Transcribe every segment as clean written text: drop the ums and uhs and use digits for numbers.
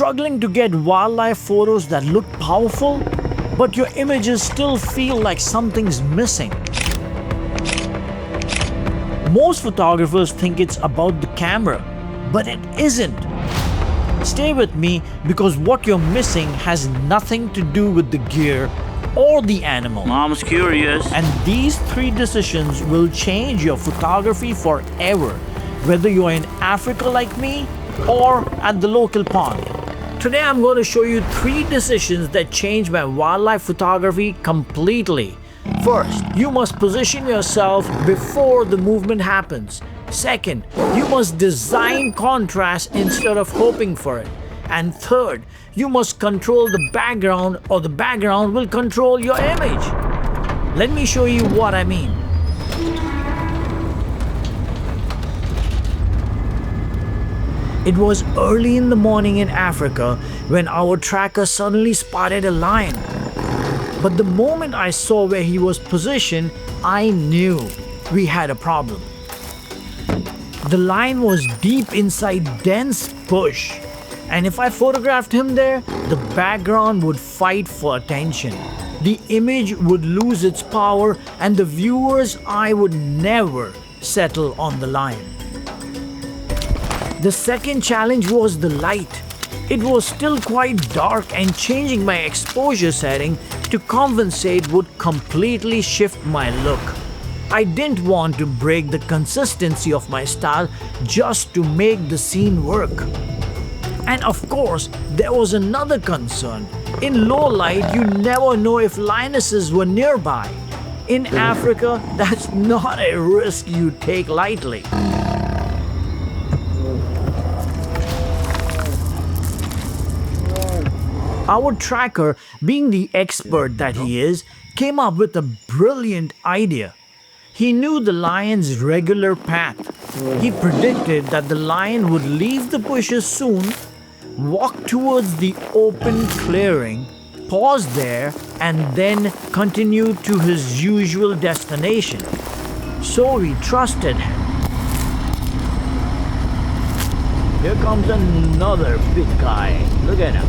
struggling to get wildlife photos that look powerful, but your images still feel like something's missing? Most photographers think it's about the camera, but it isn't. Stay with me because what you're missing has nothing to do with the gear or the animal. Mom's curious. And these 3 decisions will change your photography forever, whether you're in Africa like me or at the local pond. Today I'm going to show you 3 decisions that change my wildlife photography completely. First, you must position yourself before the movement happens. Second, you must design contrast instead of hoping for it. And third, you must control the background or the background will control your image. Let me show you what I mean. It was early in the morning in Africa when our tracker suddenly spotted a lion. But the moment I saw where he was positioned, I knew we had a problem. The lion was deep inside dense bush, and if I photographed him there, the background would fight for attention. The image would lose its power and the viewer's eye would never settle on the lion. The second challenge was the light. It was still quite dark and changing my exposure setting to compensate would completely shift my look. I didn't want to break the consistency of my style just to make the scene work. And of course, there was another concern. In low light, you never know if lionesses were nearby. In Africa, that's not a risk you take lightly. Our tracker, being the expert that he is, came up with a brilliant idea. He knew the lion's regular path. He predicted that the lion would leave the bushes soon, walk towards the open clearing, pause there, and then continue to his usual destination. So we trusted him. Here comes another big guy. Look at him.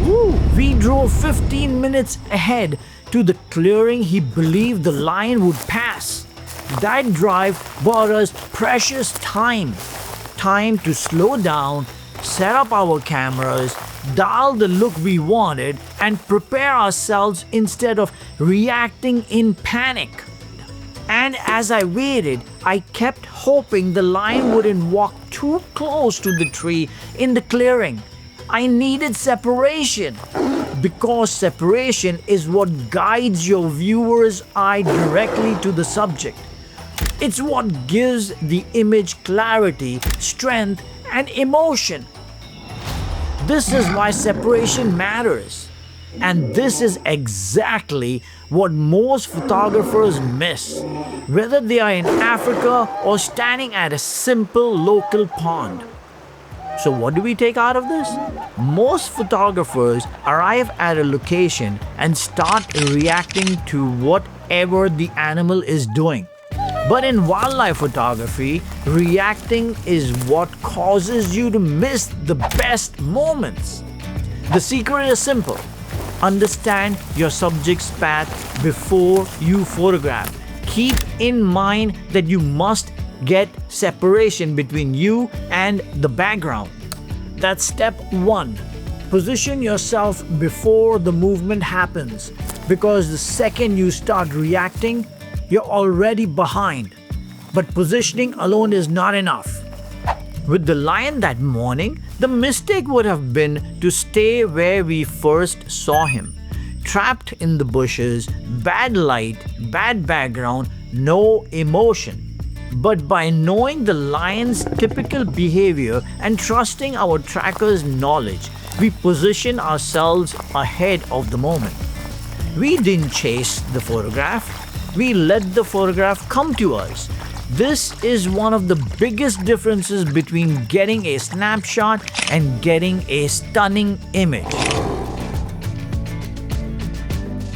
Woo. We drove 15 minutes ahead to the clearing he believed the lion would pass. That drive bought us precious time. Time to slow down, set up our cameras, dial the look we wanted, and prepare ourselves instead of reacting in panic. And as I waited, I kept hoping the lion wouldn't walk too close to the tree in the clearing. I needed separation because separation is what guides your viewer's eye directly to the subject. It's what gives the image clarity, strength, and emotion. This is why separation matters. And this is exactly what most photographers miss, whether they are in Africa or standing at a simple local pond. So what do we take out of this? Most photographers arrive at a location and start reacting to whatever the animal is doing. But in wildlife photography, reacting is what causes you to miss the best moments. The secret is simple. Understand your subject's path before you photograph. Keep in mind that you must get separation between you and the background. That's step 1. Position yourself before the movement happens, because the second you start reacting, you're already behind. But positioning alone is not enough. With the lion that morning, the mistake would have been to stay where we first saw him. Trapped in the bushes, bad light, bad background, no emotion. But by knowing the lion's typical behavior and trusting our tracker's knowledge, we position ourselves ahead of the moment. We didn't chase the photograph, we let the photograph come to us. This is one of the biggest differences between getting a snapshot and getting a stunning image.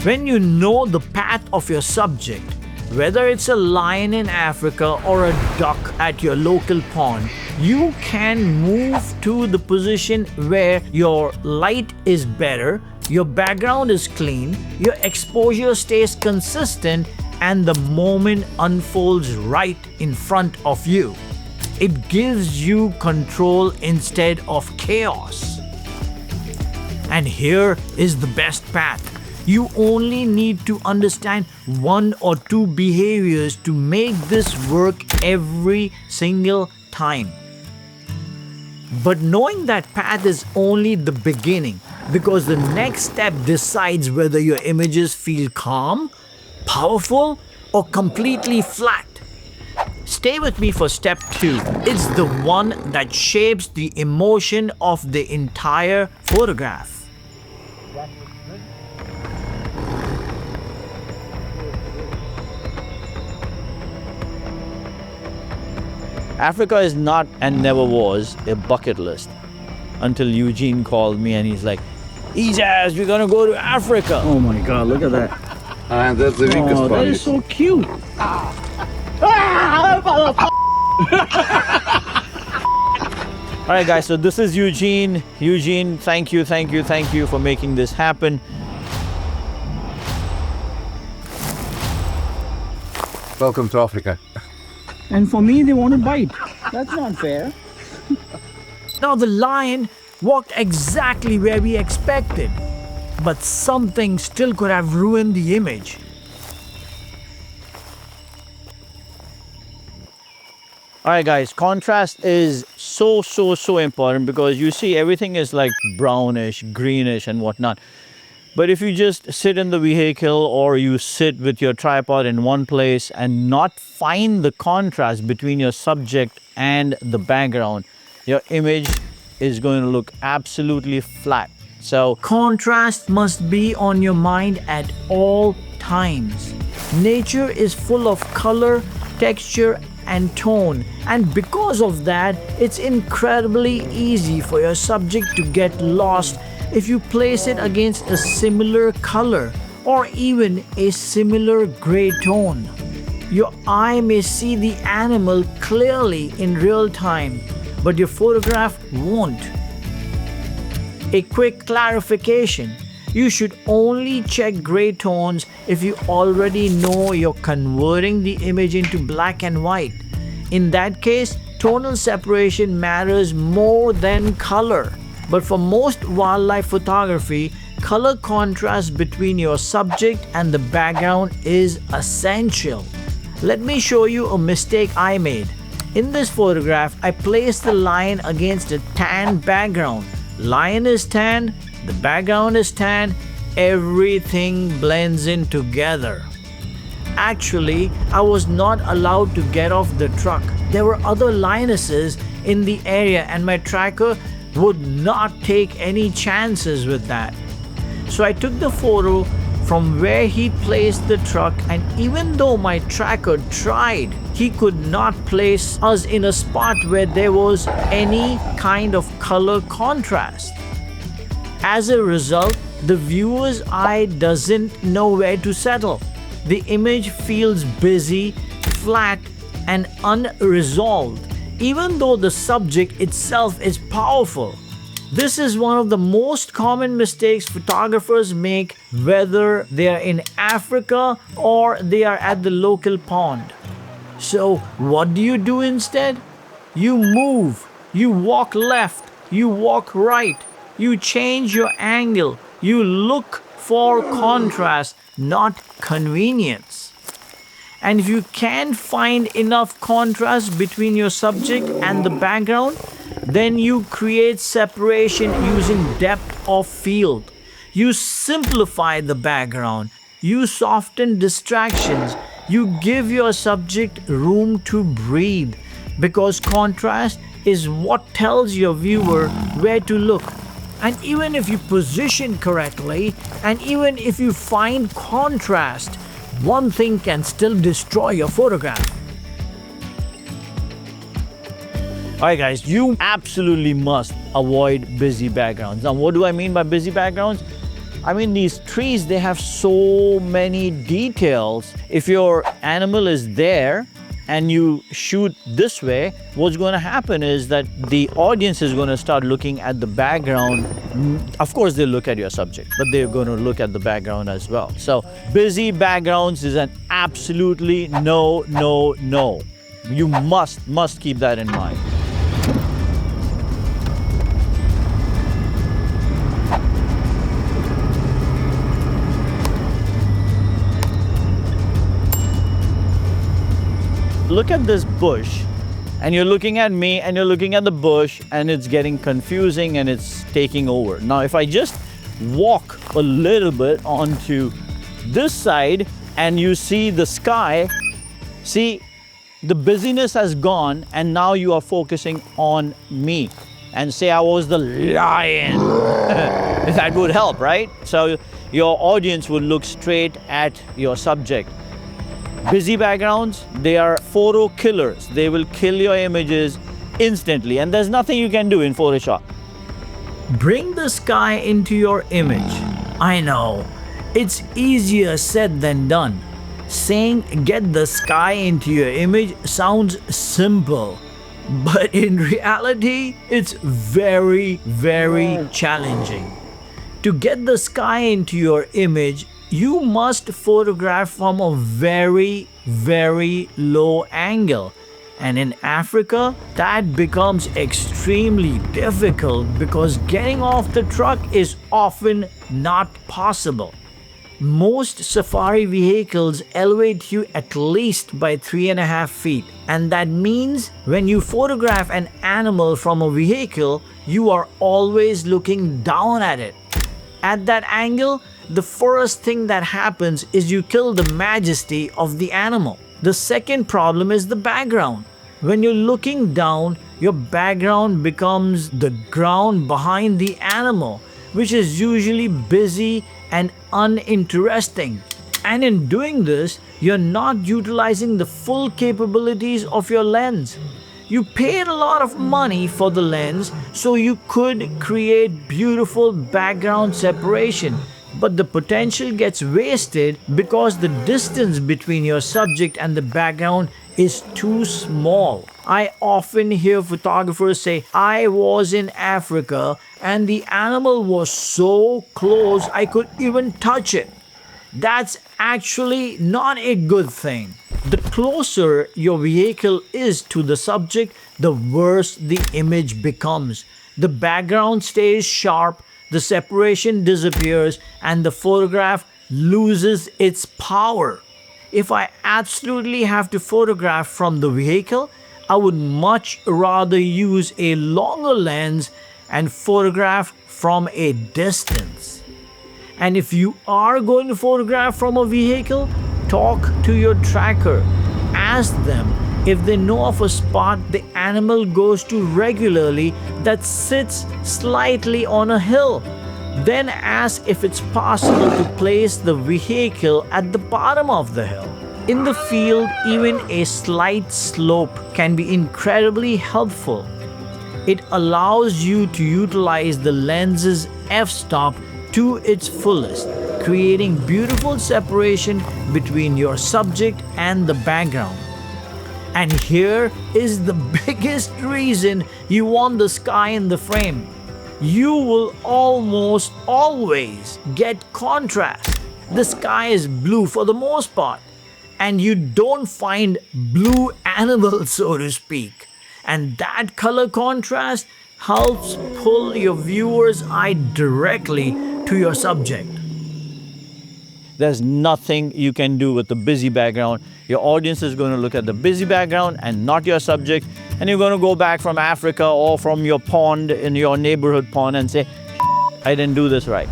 When you know the path of your subject, Whether it's a lion in Africa or a duck at your local pond, you can move to the position where your light is better, your background is clean, your exposure stays consistent, and the moment unfolds right in front of you. It gives you control instead of chaos. And here is the best path. You only need to understand one or two behaviors to make this work every single time. But knowing that path is only the beginning, because the next step decides whether your images feel calm, powerful, or completely flat. Stay with me for step 2. It's the one that shapes the emotion of the entire photograph. Africa is not and never was a bucket list until Eugene called me and he's like, Ejaz, we're gonna go to Africa. Oh my God, look at that. And that's the weakest part. That is so cute. Alright guys, so this is Eugene. Eugene, thank you for making this happen. Welcome to Africa. And for me, they want to bite. That's not fair. Now the lion walked exactly where we expected, but something still could have ruined the image. Alright guys, contrast is so important because you see everything is like brownish, greenish and whatnot. But if you just sit in the vehicle or you sit with your tripod in one place and not find the contrast between your subject and the background, your image is going to look absolutely flat. So contrast must be on your mind at all times. Nature is full of color, texture and tone, and because of that, it's incredibly easy for your subject to get lost if you place it against a similar color or even a similar gray tone. Your eye may see the animal clearly in real time, but your photograph won't. A quick clarification: you should only check gray tones if you already know you're converting the image into black and white. In that case, tonal separation matters more than color. But for most wildlife photography, color contrast between your subject and the background is essential. Let me show you a mistake I made. In this photograph, I placed the lion against a tan background. Lion is tan, the background is tan, everything blends in together. Actually, I was not allowed to get off the truck. There were other lionesses in the area and my tracker would not take any chances with that. So I took the photo from where he placed the truck, and even though my tracker tried, he could not place us in a spot where there was any kind of color contrast. As a result, the viewer's eye doesn't know where to settle. The image feels busy, flat, and unresolved, even though the subject itself is powerful. This is one of the most common mistakes photographers make, whether they are in Africa or they are at the local pond. So what do you do instead? You move, you walk left, you walk right, you change your angle, you look for contrast, not convenience. And if you can't find enough contrast between your subject and the background, then you create separation using depth of field. You simplify the background, you soften distractions, you give your subject room to breathe, because contrast is what tells your viewer where to look. And even if you position correctly, and even if you find contrast, one thing can still destroy your photograph. Alright guys, you absolutely must avoid busy backgrounds. Now what do I mean by busy backgrounds? I mean, these trees, they have so many details. If your animal is there and you shoot this way, what's going to happen is that the audience is going to start looking at the background. Of course, they'll look at your subject, but they're going to look at the background as well. So busy backgrounds is an absolutely no, no, no. You must keep that in mind. Look at this bush, and you're looking at me and you're looking at the bush, and it's getting confusing and it's taking over. Now, if I just walk a little bit onto this side and you see the sky, see, the busyness has gone and now you are focusing on me. And say I was the lion. That would help, right? So your audience would look straight at your subject. Busy backgrounds, they are photo killers. They will kill your images instantly, and there's nothing you can do in Photoshop. Bring the sky into your image. I know, it's easier said than done. Saying get the sky into your image sounds simple, but in reality, it's very, very challenging. To get the sky into your image, you must photograph from a very, very low angle. And in Africa, that becomes extremely difficult because getting off the truck is often not possible. Most safari vehicles elevate you at least by 3.5 feet, and that means when you photograph an animal from a vehicle, you are always looking down at it. At that angle, the first thing that happens is you kill the majesty of the animal. The second problem is the background. When you're looking down, your background becomes the ground behind the animal, which is usually busy and uninteresting. And in doing this, you're not utilizing the full capabilities of your lens. You paid a lot of money for the lens so you could create beautiful background separation, but the potential gets wasted because the distance between your subject and the background is too small. I often hear photographers say, I was in Africa and the animal was so close I could even touch it. That's actually not a good thing. The closer your vehicle is to the subject, the worse the image becomes. The background stays sharp, the separation disappears, and the photograph loses its power. If I absolutely have to photograph from the vehicle, I would much rather use a longer lens and photograph from a distance. And if you are going to photograph from a vehicle, talk to your tracker. Ask them if they know of a spot the animal goes to regularly that sits slightly on a hill. Then ask if it's possible to place the vehicle at the bottom of the hill. In the field, even a slight slope can be incredibly helpful. It allows you to utilize the lens's f-stop to its fullest, creating beautiful separation between your subject and the background. And here is the biggest reason you want the sky in the frame. You will almost always get contrast. The sky is blue for the most part, and you don't find blue animals, so to speak. And that color contrast helps pull your viewer's eye directly to your subject. There's nothing you can do with the busy background. Your audience is going to look at the busy background and not your subject, and you're going to go back from Africa or from your pond in your neighborhood pond and say, I didn't do this right.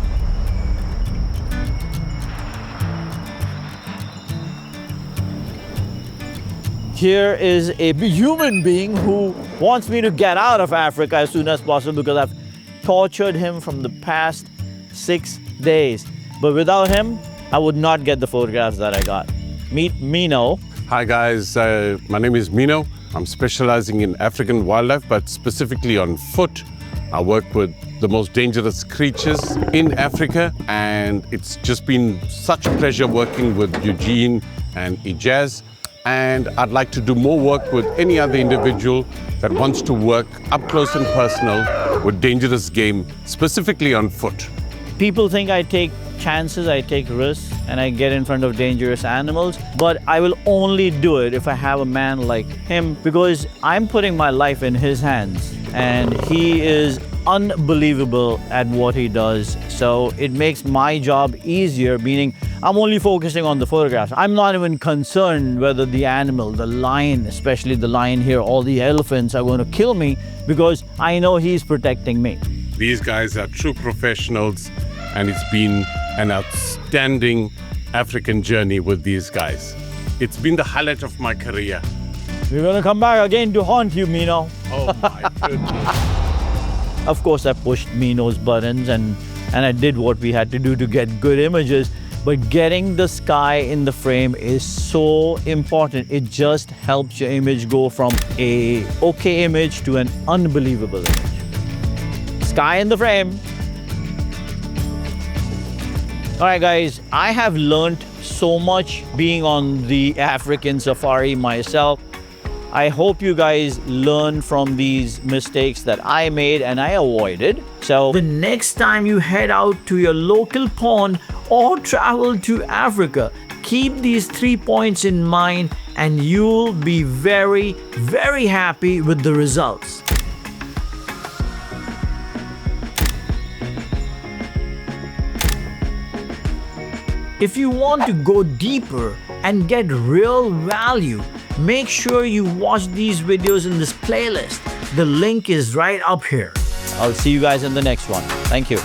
Here is a human being who wants me to get out of Africa as soon as possible because I've tortured him from the past 6 days. But without him, I would not get the photographs that I got. Meet Mino. Hi guys, my name is Mino. I'm specializing in African wildlife, but specifically on foot. I work with the most dangerous creatures in Africa, and it's just been such a pleasure working with Eugene and Ejaz. And I'd like to do more work with any other individual that wants to work up close and personal with dangerous game, specifically on foot. People think I take chances, I take risks, and I get in front of dangerous animals, but I will only do it if I have a man like him, because I'm putting my life in his hands, and he is unbelievable at what he does. So it makes my job easier, meaning I'm only focusing on the photographs. I'm not even concerned whether the animal, the lion, especially the lion here, or the elephants are going to kill me, because I know he's protecting me. These guys are true professionals, and it's been an outstanding African journey with these guys. It's been the highlight of my career. We're going to come back again to haunt you, Mino. Oh my goodness. Of course, I pushed Mino's buttons and I did what we had to do to get good images. But getting the sky in the frame is so important. It just helps your image go from a okay image to an unbelievable image. Sky in the frame. All right, guys, I have learned so much being on the African safari myself. I hope you guys learn from these mistakes that I made and I avoided. So The next time you head out to your local pond or travel to Africa, keep these 3 points in mind and you'll be very, very happy with the results. If you want to go deeper and get real value, make sure you watch these videos in this playlist. The link is right up here. I'll see you guys in the next one. Thank you.